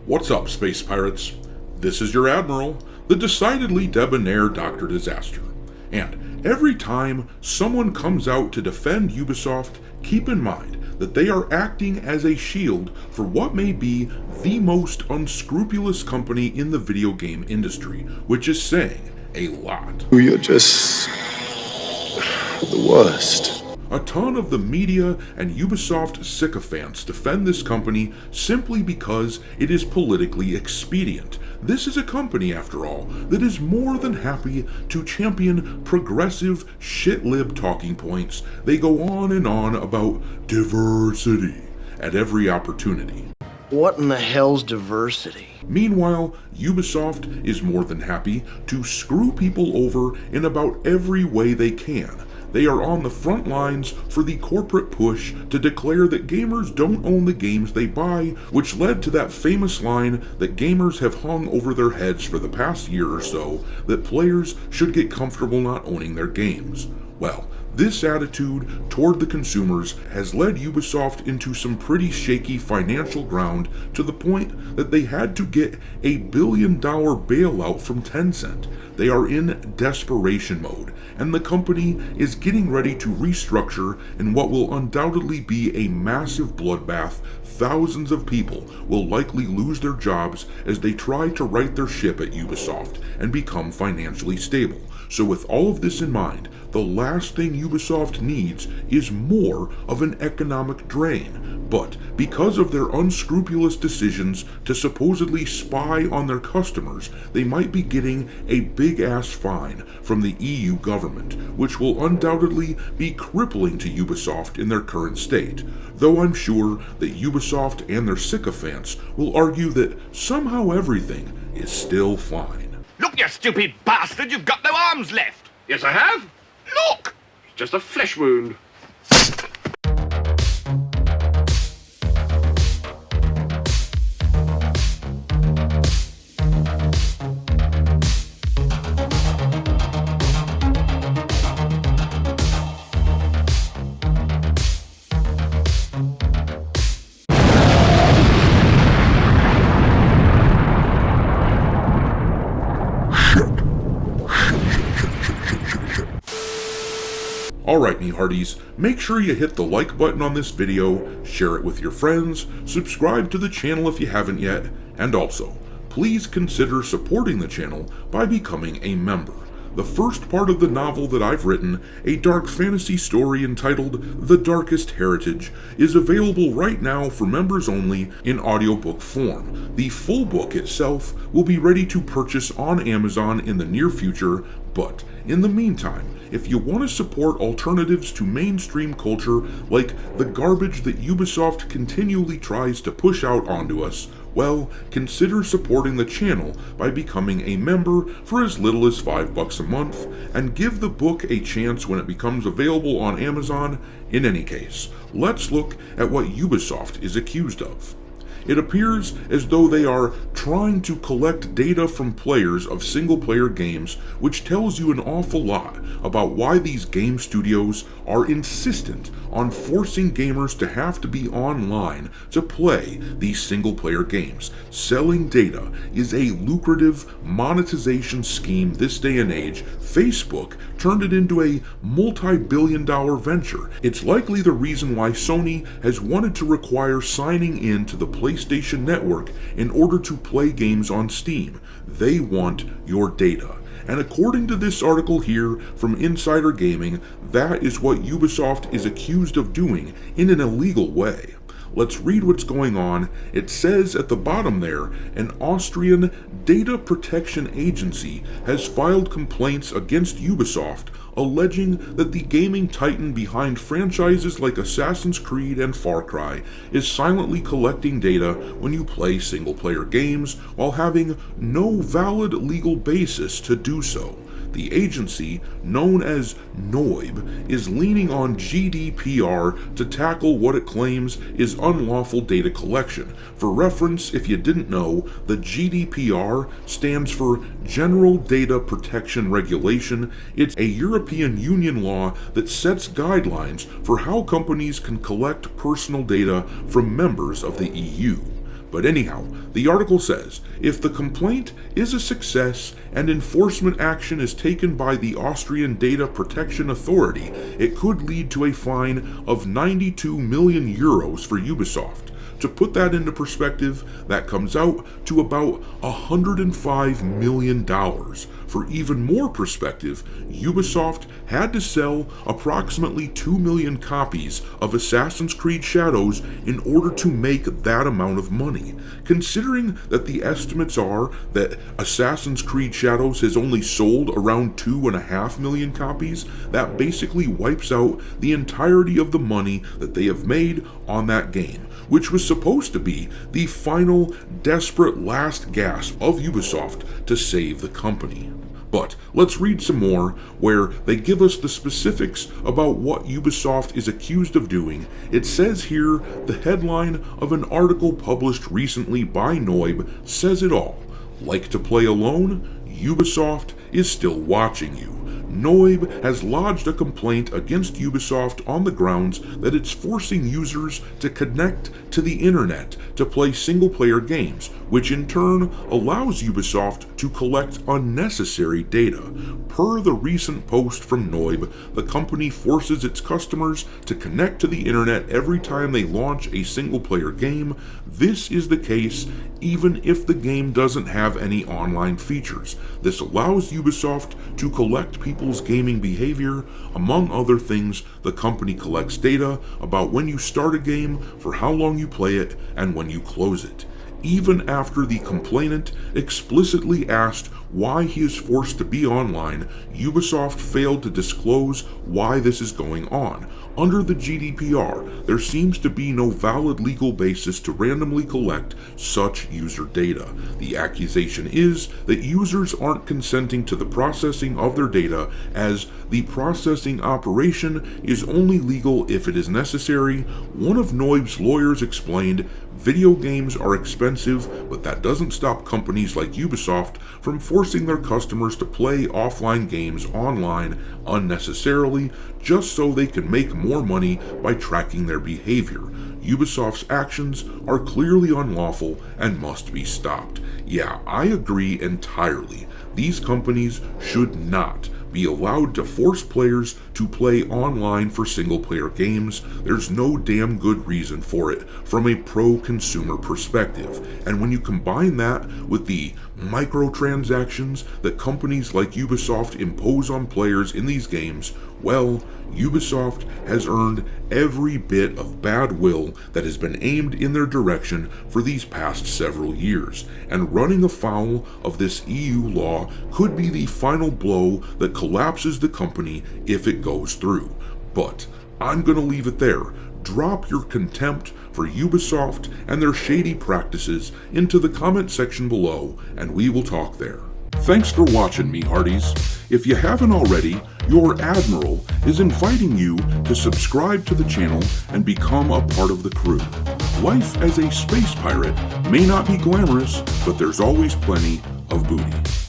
What's up, space pirates? This is your Admiral, the decidedly debonair Dr. Disaster. And every time someone comes out to defend Ubisoft, keep in mind that they are acting as a shield for what may be the most unscrupulous company in the video game industry, which is saying a lot. You're just the worst. A ton of the media and Ubisoft sycophants defend this company simply because it is politically expedient. This is a company, after all, that is more than happy to champion progressive shit-lib talking points. They go on and on about diversity at every opportunity. What in the hell's diversity? Meanwhile, Ubisoft is more than happy to screw people over in about every way they can. They are on the front lines for the corporate push to declare that gamers don't own the games they buy, which led to that famous line that gamers have hung over their heads for the past year or so, that players should get comfortable not owning their games. Well, this attitude toward the consumers has led Ubisoft into some pretty shaky financial ground, to the point that they had to get $1 billion bailout from Tencent. They are in desperation mode, and the company is getting ready to restructure in what will undoubtedly be a massive bloodbath. Thousands of people will likely lose their jobs as they try to right their ship at Ubisoft and become financially stable. So with all of this in mind, the last thing Ubisoft needs is more of an economic drain. But because of their unscrupulous decisions to supposedly spy on their customers, they might be getting a big-ass fine from the EU government, which will undoubtedly be crippling to Ubisoft in their current state. Though I'm sure that Ubisoft and their sycophants will argue that somehow everything is still fine. Look, you stupid bastard, you've got no arms left! Yes, I have. Look! It's just a flesh wound. Alright, me hearties, make sure you hit the like button on this video, share it with your friends, subscribe to the channel if you haven't yet, and also, please consider supporting the channel by becoming a member. The first part of the novel that I've written, a dark fantasy story entitled The Darkest Heritage, is available right now for members only in audiobook form. The full book itself will be ready to purchase on Amazon in the near future, but in the meantime, if you want to support alternatives to mainstream culture like the garbage that Ubisoft continually tries to push out onto us, well, consider supporting the channel by becoming a member for as little as $5 a month, and give the book a chance when it becomes available on Amazon. In any case, let's look at what Ubisoft is accused of. It appears as though they are trying to collect data from players of single-player games, which tells you an awful lot about why these game studios are insistent on forcing gamers to have to be online to play these single-player games. Selling data is a lucrative monetization scheme this day and age. Facebook turned it into a multi-billion-dollar venture. It's likely the reason why Sony has wanted to require signing in to the PlayStation Network in order to play games on Steam. They want your data. And according to this article here from Insider Gaming, that is what Ubisoft is accused of doing in an illegal way. Let's read what's going on. It says at the bottom there, an Austrian data protection agency has filed complaints against Ubisoft, alleging that the gaming titan behind franchises like Assassin's Creed and Far Cry is silently collecting data when you play single-player games while having no valid legal basis to do so. The agency, known as NOIB, is leaning on GDPR to tackle what it claims is unlawful data collection. For reference, if you didn't know, the GDPR stands for General Data Protection Regulation. It's a European Union law that sets guidelines for how companies can collect personal data from members of the EU. But anyhow, the article says, if the complaint is a success and enforcement action is taken by the Austrian Data Protection Authority, it could lead to a fine of 92 million euros for Ubisoft. To put that into perspective, that comes out to about $105 million. For even more perspective, Ubisoft had to sell approximately 2 million copies of Assassin's Creed Shadows in order to make that amount of money. Considering that the estimates are that Assassin's Creed Shadows has only sold around 2.5 million copies, that basically wipes out the entirety of the money that they have made on that game, which was supposed to be the final, desperate last gasp of Ubisoft to save the company. But let's read some more where they give us the specifics about what Ubisoft is accused of doing. It says here, the headline of an article published recently by NOIB says it all. Like to play alone? Ubisoft is still watching you. NOIB has lodged a complaint against Ubisoft on the grounds that it's forcing users to connect to the internet to play single-player games, which in turn allows Ubisoft to collect unnecessary data. Per the recent post from NOIB, the company forces its customers to connect to the internet every time they launch a single-player game. This is the case even if the game doesn't have any online features. This allows Ubisoft to collect people's gaming behavior. Among other things, the company collects data about when you start a game, for how long you play it, and when you close it. Even after the complainant explicitly asked why he is forced to be online, Ubisoft failed to disclose why this is going on. Under the GDPR, there seems to be no valid legal basis to randomly collect such user data. The accusation is that users aren't consenting to the processing of their data, as the processing operation is only legal if it is necessary. One of NOIB's lawyers explained, video games are expensive, but that doesn't stop companies like Ubisoft from forcing their customers to play offline games online unnecessarily, just so they can make more money by tracking their behavior. Ubisoft's actions are clearly unlawful and must be stopped. Yeah, I agree entirely. These companies should not be allowed to force players to play online for single-player games. There's no damn good reason for it from a pro-consumer perspective. And when you combine that with the microtransactions that companies like Ubisoft impose on players in these games, well, Ubisoft has earned every bit of bad will that has been aimed in their direction for these past several years, and running afoul of this EU law could be the final blow that collapses the company if it goes through. But I'm gonna leave it there. Drop your contempt for Ubisoft and their shady practices into the comment section below, and we will talk there. Thanks for watching, me hearties. If you haven't already, your Admiral is inviting you to subscribe to the channel and become a part of the crew. Life as a space pirate may not be glamorous, but there's always plenty of booty.